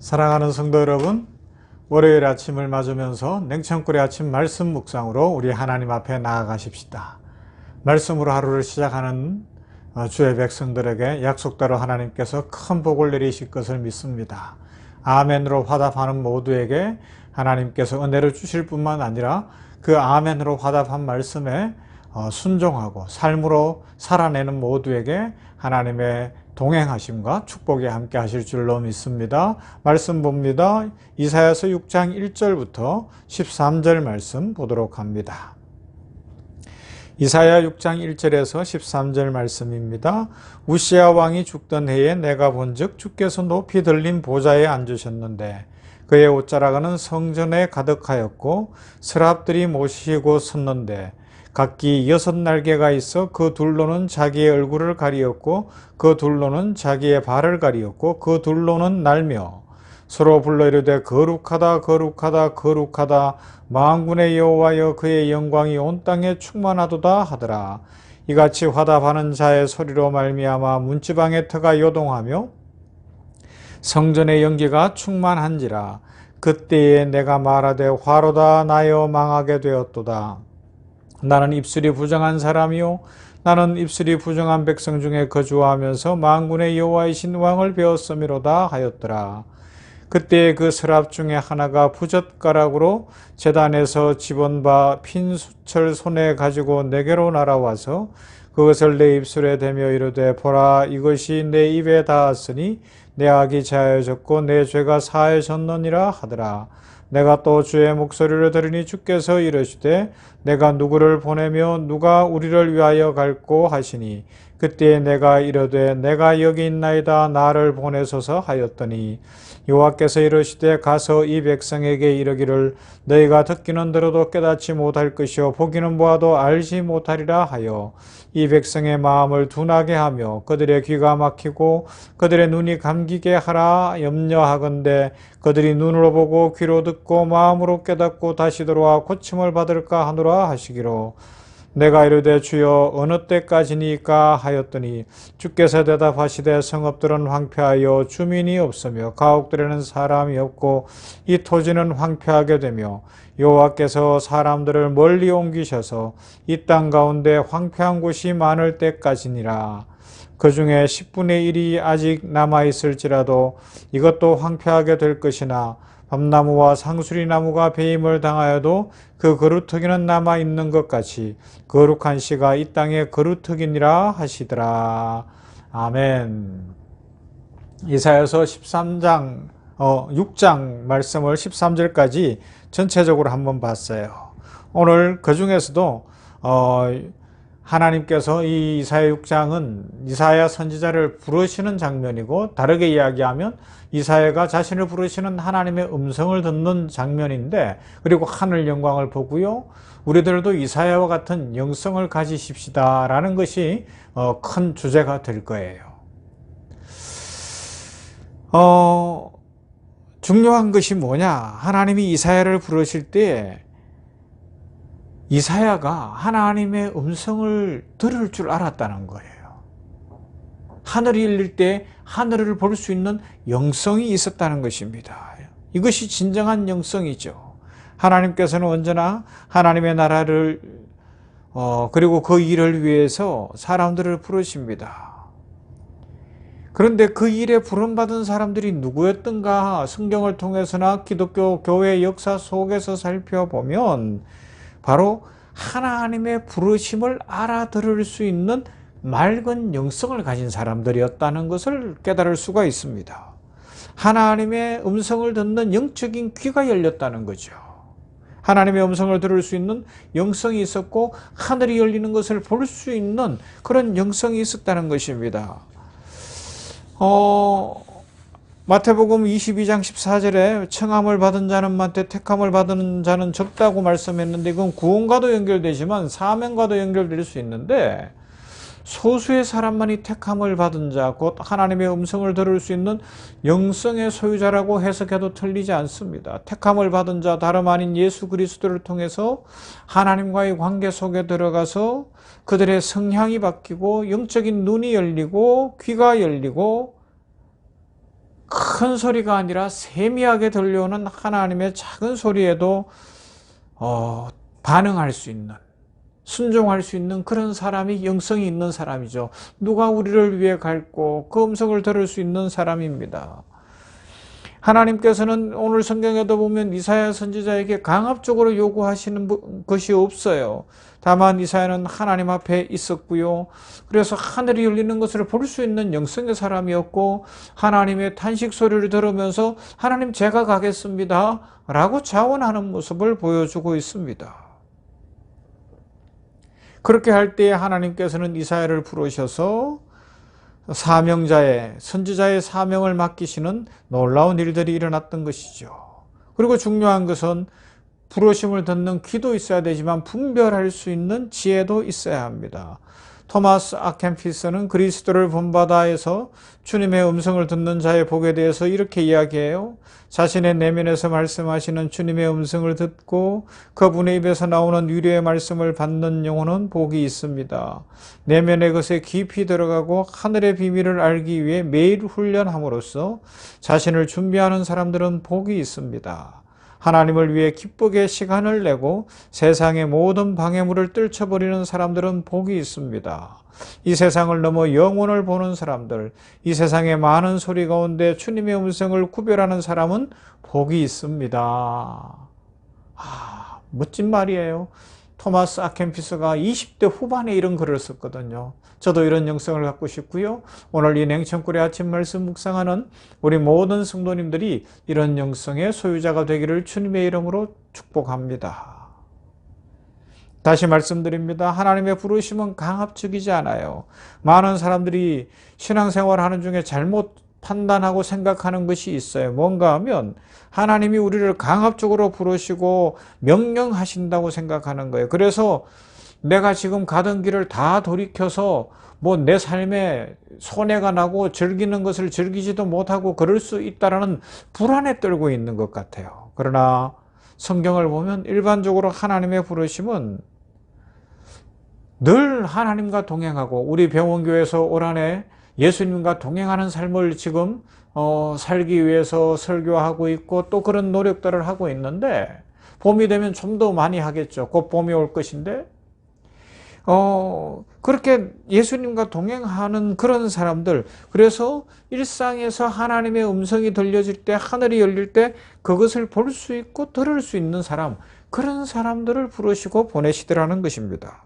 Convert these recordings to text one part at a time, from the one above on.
사랑하는 성도 여러분, 월요일 아침을 맞으면서 냉천꿀의 아침 말씀 묵상으로 우리 하나님 앞에 나아가십시다. 말씀으로 하루를 시작하는 주의 백성들에게 약속대로 하나님께서 큰 복을 내리실 것을 믿습니다. 아멘으로 화답하는 모두에게 하나님께서 은혜를 주실 뿐만 아니라 그 아멘으로 화답한 말씀에 순종하고 삶으로 살아내는 모두에게 하나님의 동행하심과 축복이 함께 하실 줄로 믿습니다. 말씀 봅니다. 이사야서 6장 1절부터 13절 말씀 보도록 합니다. 이사야 6장 1절에서 13절 말씀입니다. 우시야 왕이 죽던 해에 내가 본즉 주께서 높이 들린 보좌에 앉으셨는데 그의 옷자락은 성전에 가득하였고 서랍들이 모시고 섰는데 각기 6날개가 있어 그 둘로는 자기의 얼굴을 가리었고 그 둘로는 자기의 발을 가리었고 그 둘로는 날며 서로 불러 이르되 거룩하다 거룩하다 거룩하다 만군의 여호와여 그의 영광이 온 땅에 충만하도다 하더라. 이같이 화답하는 자의 소리로 말미암아 문지방의 터가 요동하며 성전의 연기가 충만한지라. 그때에 내가 말하되 화로다 나여 망하게 되었도다. 나는 입술이 부정한 사람이요 나는 입술이 부정한 백성 중에 거주하면서 만군의 여호와이신 왕을 배웠음이로다 하였더라. 그때 그 서랍 중에 하나가 부젓가락으로 제단에서 집은 바 핀 수철 손에 가지고 내게로 날아와서 그것을 내 입술에 대며 이르되 보라 이것이 내 입에 닿았으니 내 악이 자해졌고 내 죄가 사해졌느니라 하더라. 내가 또 주의 목소리를 들으니 주께서 이르시되 내가 누구를 보내며 누가 우리를 위하여 갈꼬 하시니 그때에 내가 이르되 내가 여기 있나이다 나를 보내소서 하였더니 여호와께서 이르시되 가서 이 백성에게 이르기를 너희가 듣기는 들어도 깨닫지 못할 것이요 보기는 보아도 알지 못하리라 하여 이 백성의 마음을 둔하게 하며 그들의 귀가 막히고 그들의 눈이 감기게 하라 염려하건대 그들이 눈으로 보고 귀로 듣고 마음으로 깨닫고 다시 돌아와 고침을 받을까 하노라 하시기로 내가 이르되 주여 어느 때까지니까 하였더니 주께서 대답하시되 성읍들은 황폐하여 주민이 없으며 가옥들에는 사람이 없고 이 토지는 황폐하게 되며 여호와께서 사람들을 멀리 옮기셔서 이 땅 가운데 황폐한 곳이 많을 때까지니라. 그 중에 10분의 1이 아직 남아있을지라도 이것도 황폐하게 될 것이나 밤나무와 상수리나무가 배임을 당하여도 그 그루터기는 남아있는 것 같이 거룩한 씨가 이 땅의 그루터기니라 하시더라. 아멘. 이사야서 6장 말씀을 13절까지 전체적으로 한번 봤어요. 오늘 그 중에서도 하나님께서 이 이사야 6장은 이사야 선지자를 부르시는 장면이고 다르게 이야기하면 이사야가 자신을 부르시는 하나님의 음성을 듣는 장면인데 그리고 하늘 영광을 보고요. 우리들도 이사야와 같은 영성을 가지십시다 라는 것이 큰 주제가 될 거예요. 중요한 것이 뭐냐? 하나님이 이사야를 부르실 때 이사야가 하나님의 음성을 들을 줄 알았다는 거예요. 하늘이 열릴 때 하늘을 볼 수 있는 영성이 있었다는 것입니다. 이것이 진정한 영성이죠. 하나님께서는 언제나 하나님의 나라를 그리고 그 일을 위해서 사람들을 부르십니다. 그런데 그 일에 부름받은 사람들이 누구였던가 성경을 통해서나 기독교 교회 역사 속에서 살펴보면 바로 하나님의 부르심을 알아들을 수 있는 맑은 영성을 가진 사람들이었다는 것을 깨달을 수가 있습니다. 하나님의 음성을 듣는 영적인 귀가 열렸다는 거죠. 하나님의 음성을 들을 수 있는 영성이 있었고 하늘이 열리는 것을 볼 수 있는 그런 영성이 있었다는 것입니다. 마태복음 22장 14절에 청함을 받은 자는 많되 택함을 받은 자는 적다고 말씀했는데 이건 구원과도 연결되지만 사명과도 연결될 수 있는데 소수의 사람만이 택함을 받은 자, 곧 하나님의 음성을 들을 수 있는 영성의 소유자라고 해석해도 틀리지 않습니다. 택함을 받은 자, 다름 아닌 예수 그리스도를 통해서 하나님과의 관계 속에 들어가서 그들의 성향이 바뀌고 영적인 눈이 열리고 귀가 열리고 큰 소리가 아니라 세미하게 들려오는 하나님의 작은 소리에도 반응할 수 있는, 순종할 수 있는 그런 사람이 영성이 있는 사람이죠. 누가 우리를 위해 갈고 그 음성을 들을 수 있는 사람입니다. 하나님께서는 오늘 성경에도 보면 이사야 선지자에게 강압적으로 요구하시는 것이 없어요. 다만 이사야는 하나님 앞에 있었고요. 그래서 하늘이 열리는 것을 볼 수 있는 영성의 사람이었고, 하나님의 탄식 소리를 들으면서 하나님 제가 가겠습니다 라고 자원하는 모습을 보여주고 있습니다. 그렇게 할 때에 하나님께서는 이사야를 부르셔서 사명자의, 선지자의 사명을 맡기시는 놀라운 일들이 일어났던 것이죠. 그리고 중요한 것은 부르심을 듣는 귀도 있어야 되지만 분별할 수 있는 지혜도 있어야 합니다. 토마스 아켄피스는 그리스도를 본받아에서 주님의 음성을 듣는 자의 복에 대해서 이렇게 이야기해요. 자신의 내면에서 말씀하시는 주님의 음성을 듣고 그분의 입에서 나오는 위로의 말씀을 받는 영혼은 복이 있습니다. 내면의 것에 깊이 들어가고 하늘의 비밀을 알기 위해 매일 훈련함으로써 자신을 준비하는 사람들은 복이 있습니다. 하나님을 위해 기쁘게 시간을 내고 세상의 모든 방해물을 떨쳐버리는 사람들은 복이 있습니다. 이 세상을 넘어 영혼을 보는 사람들, 이 세상의 많은 소리 가운데 주님의 음성을 구별하는 사람은 복이 있습니다. 멋진 말이에요. 토마스 아켄피스가 20대 후반에 이런 글을 썼거든요. 저도 이런 영성을 갖고 싶고요. 오늘 이 냉천꿀의 아침 말씀 묵상하는 우리 모든 성도님들이 이런 영성의 소유자가 되기를 주님의 이름으로 축복합니다. 다시 말씀드립니다. 하나님의 부르심은 강압적이지 않아요. 많은 사람들이 신앙생활하는 중에 잘못 판단하고 생각하는 것이 있어요. 뭔가 하면 하나님이 우리를 강압적으로 부르시고 명령하신다고 생각하는 거예요. 그래서 내가 지금 가던 길을 다 돌이켜서 내 삶에 손해가 나고 즐기는 것을 즐기지도 못하고 그럴 수 있다라는 불안에 떨고 있는 것 같아요. 그러나 성경을 보면 일반적으로 하나님의 부르심은 늘 하나님과 동행하고, 우리 병원교회에서 올 한해 예수님과 동행하는 삶을 지금 살기 위해서 설교하고 있고 또 그런 노력들을 하고 있는데, 봄이 되면 좀 더 많이 하겠죠. 곧 봄이 올 것인데 그렇게 예수님과 동행하는 그런 사람들, 그래서 일상에서 하나님의 음성이 들려질 때, 하늘이 열릴 때 그것을 볼 수 있고 들을 수 있는 사람, 그런 사람들을 부르시고 보내시더라는 것입니다.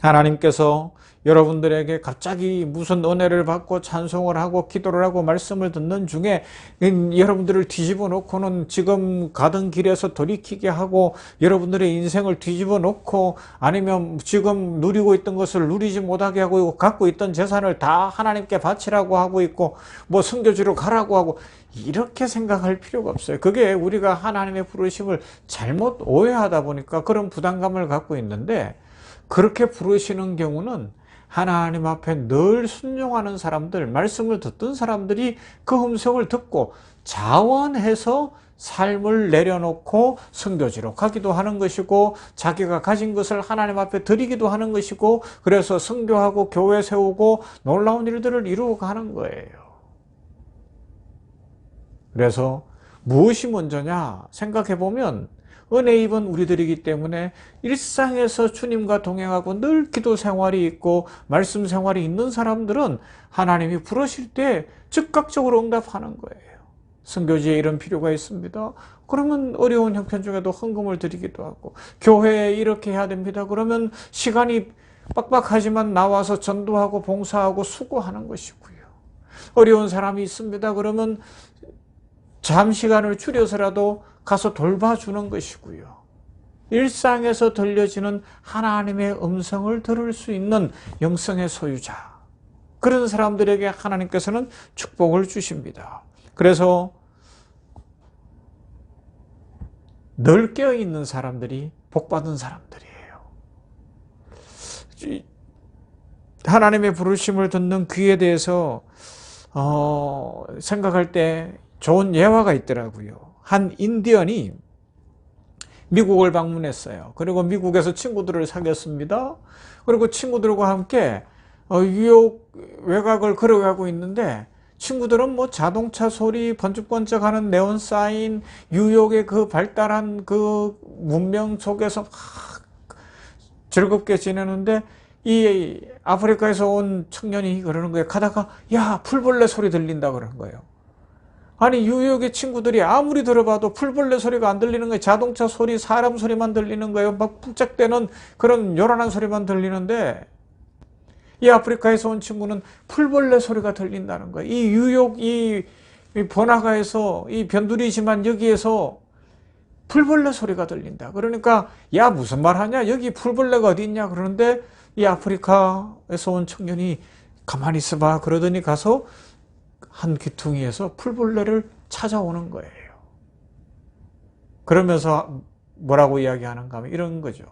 하나님께서 여러분들에게 갑자기 무슨 은혜를 받고 찬송을 하고 기도를 하고 말씀을 듣는 중에 여러분들을 뒤집어 놓고는 지금 가던 길에서 돌이키게 하고, 여러분들의 인생을 뒤집어 놓고, 아니면 지금 누리고 있던 것을 누리지 못하게 하고, 갖고 있던 재산을 다 하나님께 바치라고 하고 있고, 선교지로 가라고 하고, 이렇게 생각할 필요가 없어요. 그게 우리가 하나님의 부르심을 잘못 오해하다 보니까 그런 부담감을 갖고 있는데, 그렇게 부르시는 경우는 하나님 앞에 늘 순종하는 사람들, 말씀을 듣던 사람들이 그 음성을 듣고 자원해서 삶을 내려놓고 선교지로 가기도 하는 것이고, 자기가 가진 것을 하나님 앞에 드리기도 하는 것이고, 그래서 선교하고 교회 세우고 놀라운 일들을 이루어가는 거예요. 그래서 무엇이 먼저냐 생각해보면 은혜 입은 우리들이기 때문에 일상에서 주님과 동행하고 늘 기도 생활이 있고 말씀 생활이 있는 사람들은 하나님이 부르실 때 즉각적으로 응답하는 거예요. 선교지에 이런 필요가 있습니다. 그러면 어려운 형편 중에도 헌금을 드리기도 하고, 교회에 이렇게 해야 됩니다. 그러면 시간이 빡빡하지만 나와서 전도하고 봉사하고 수고하는 것이고요. 어려운 사람이 있습니다. 그러면 잠시간을 줄여서라도 가서 돌봐주는 것이고요. 일상에서 들려지는 하나님의 음성을 들을 수 있는 영성의 소유자, 그런 사람들에게 하나님께서는 축복을 주십니다. 그래서 늘 깨어있는 사람들이 복받은 사람들이에요. 하나님의 부르심을 듣는 귀에 대해서 생각할 때 좋은 예화가 있더라고요. 한 인디언이 미국을 방문했어요. 그리고 미국에서 친구들을 사귀었습니다. 그리고 친구들과 함께 뉴욕 외곽을 걸어가고 있는데 친구들은 뭐 자동차 소리, 번쩍번쩍하는 네온 사인, 뉴욕의 그 발달한 그 문명 속에서 막 즐겁게 지내는데 이 아프리카에서 온 청년이 그러는 거예요. 가다가 야, 풀벌레 소리 들린다 그러는 거예요. 아니 뉴욕의 친구들이 아무리 들어봐도 풀벌레 소리가 안 들리는 거예요. 자동차 소리, 사람 소리만 들리는 거예요. 막 푹짝대는 그런 요란한 소리만 들리는데 이 아프리카에서 온 친구는 풀벌레 소리가 들린다는 거예요. 이 뉴욕 이 번화가에서 이 변두리지만 여기에서 풀벌레 소리가 들린다. 그러니까 야 무슨 말 하냐? 여기 풀벌레가 어디 있냐? 그러는데 이 아프리카에서 온 청년이 가만히 있어봐. 그러더니 가서 한 귀퉁이에서 풀벌레를 찾아오는 거예요. 그러면서 뭐라고 이야기하는가 하면 이런 거죠.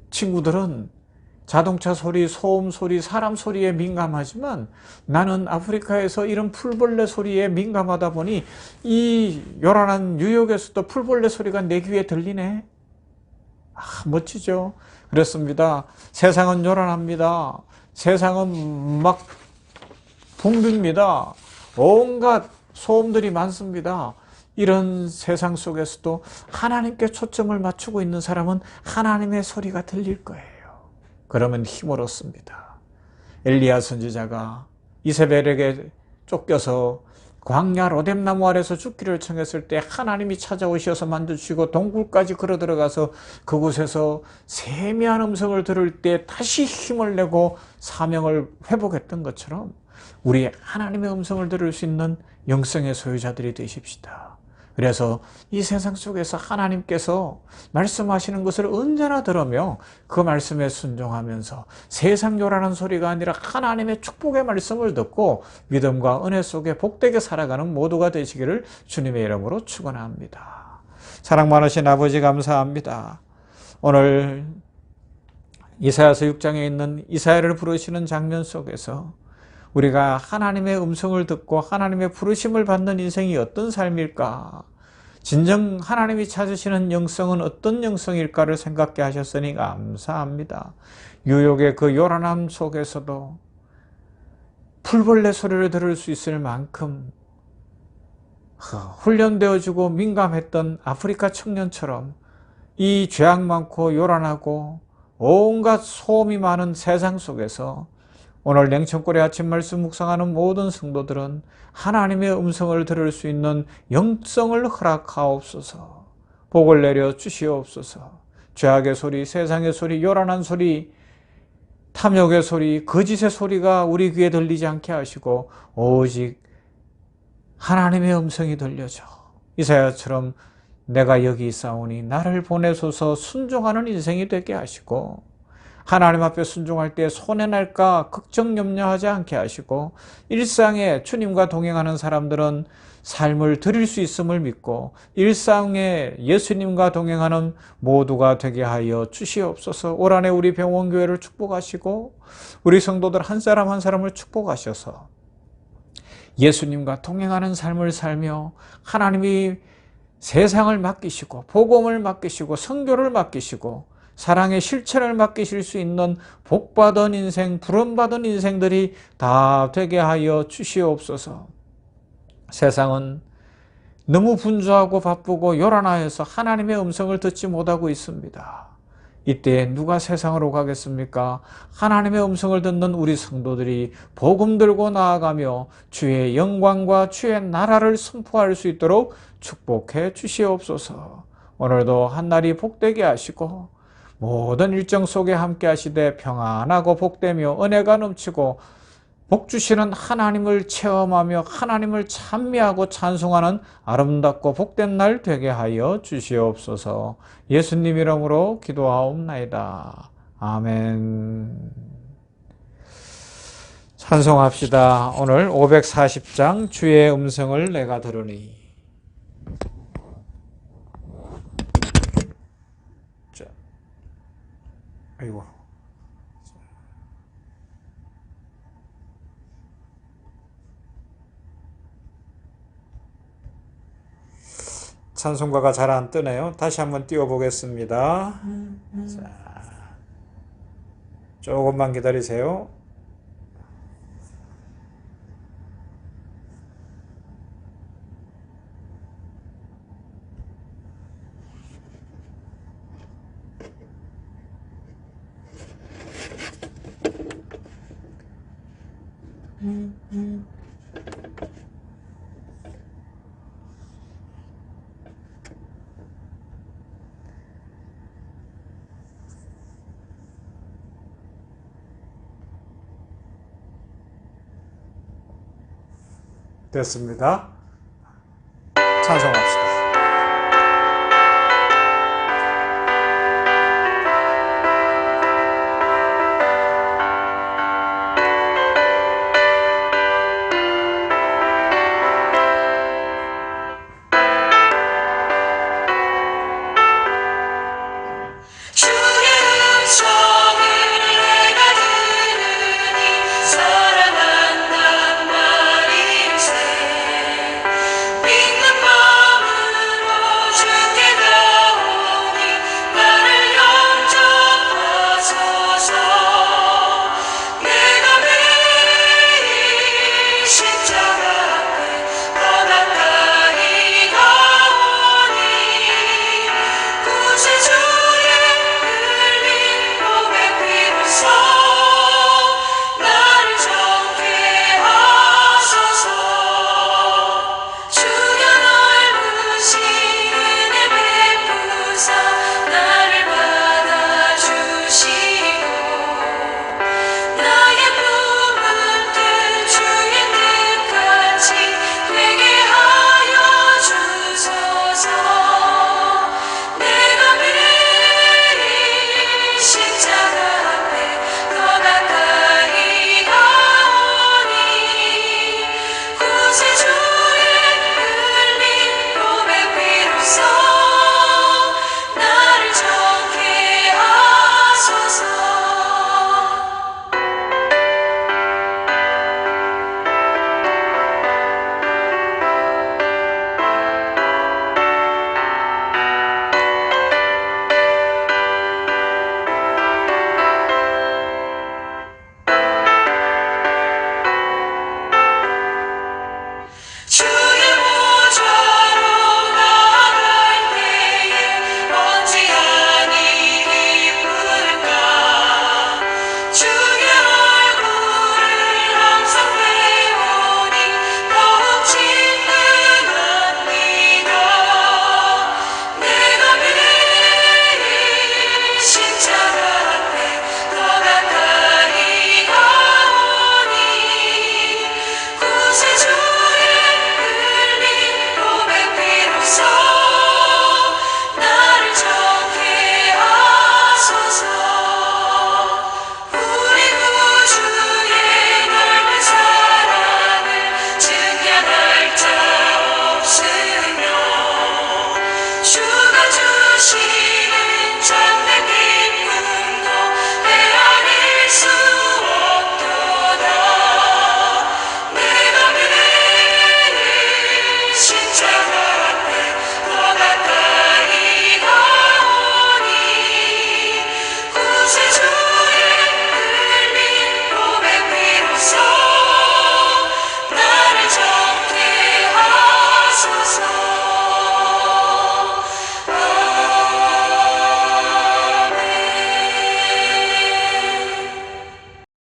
친구들은 자동차 소리, 소음 소리, 사람 소리에 민감하지만 나는 아프리카에서 이런 풀벌레 소리에 민감하다 보니 이 요란한 뉴욕에서도 풀벌레 소리가 내 귀에 들리네. 아, 멋지죠? 그렇습니다. 세상은 요란합니다. 세상은 막 붐빕니다. 온갖 소음들이 많습니다. 이런 세상 속에서도 하나님께 초점을 맞추고 있는 사람은 하나님의 소리가 들릴 거예요. 그러면 힘을 얻습니다. 엘리야 선지자가 이세벨에게 쫓겨서 광야 로뎀나무 아래서 죽기를 청했을 때 하나님이 찾아오셔서 만져주시고 동굴까지 걸어 들어가서 그곳에서 세미한 음성을 들을 때 다시 힘을 내고 사명을 회복했던 것처럼 우리 하나님의 음성을 들을 수 있는 영성의 소유자들이 되십시다. 그래서 이 세상 속에서 하나님께서 말씀하시는 것을 언제나 들으며 그 말씀에 순종하면서 세상 요란한 소리가 아니라 하나님의 축복의 말씀을 듣고 믿음과 은혜 속에 복되게 살아가는 모두가 되시기를 주님의 이름으로 축원합니다. 사랑 많으신 아버지 감사합니다. 오늘 이사야서 6장에 있는 이사야를 부르시는 장면 속에서 우리가 하나님의 음성을 듣고 하나님의 부르심을 받는 인생이 어떤 삶일까? 진정 하나님이 찾으시는 영성은 어떤 영성일까를 생각게 하셨으니 감사합니다. 뉴욕의 그 요란함 속에서도 풀벌레 소리를 들을 수 있을 만큼 훈련되어지고 민감했던 아프리카 청년처럼 이 죄악 많고 요란하고 온갖 소음이 많은 세상 속에서 오늘 냉천골의 아침 말씀 묵상하는 모든 성도들은 하나님의 음성을 들을 수 있는 영성을 허락하옵소서. 복을 내려 주시옵소서. 죄악의 소리, 세상의 소리, 요란한 소리, 탐욕의 소리, 거짓의 소리가 우리 귀에 들리지 않게 하시고 오직 하나님의 음성이 들려져 이사야처럼 내가 여기 있사오니 나를 보내소서 순종하는 인생이 되게 하시고 하나님 앞에 순종할 때 손해날까 걱정 염려하지 않게 하시고 일상에 주님과 동행하는 사람들은 삶을 드릴 수 있음을 믿고 일상에 예수님과 동행하는 모두가 되게 하여 주시옵소서. 올 한해 우리 병원교회를 축복하시고 우리 성도들 한 사람 한 사람을 축복하셔서 예수님과 동행하는 삶을 살며 하나님이 세상을 맡기시고 복음을 맡기시고 선교를 맡기시고 사랑의 실천을 맡기실 수 있는 복받은 인생, 부름받은 인생들이 다 되게 하여 주시옵소서. 세상은 너무 분주하고 바쁘고 요란하여서 하나님의 음성을 듣지 못하고 있습니다. 이때 누가 세상으로 가겠습니까? 하나님의 음성을 듣는 우리 성도들이 복음 들고 나아가며 주의 영광과 주의 나라를 선포할 수 있도록 축복해 주시옵소서. 오늘도 한날이 복되게 하시고 모든 일정 속에 함께 하시되 평안하고 복되며 은혜가 넘치고 복 주시는 하나님을 체험하며 하나님을 찬미하고 찬송하는 아름답고 복된 날 되게 하여 주시옵소서. 예수님 이름으로 기도하옵나이다. 아멘. 찬송합시다. 오늘 540장 주의 음성을 내가 들으니. 자, 아이고. 찬송가가 잘 안 뜨네요. 다시 한번 띄워보겠습니다. 자, 조금만 기다리세요. 됐습니다. 찬성합니다.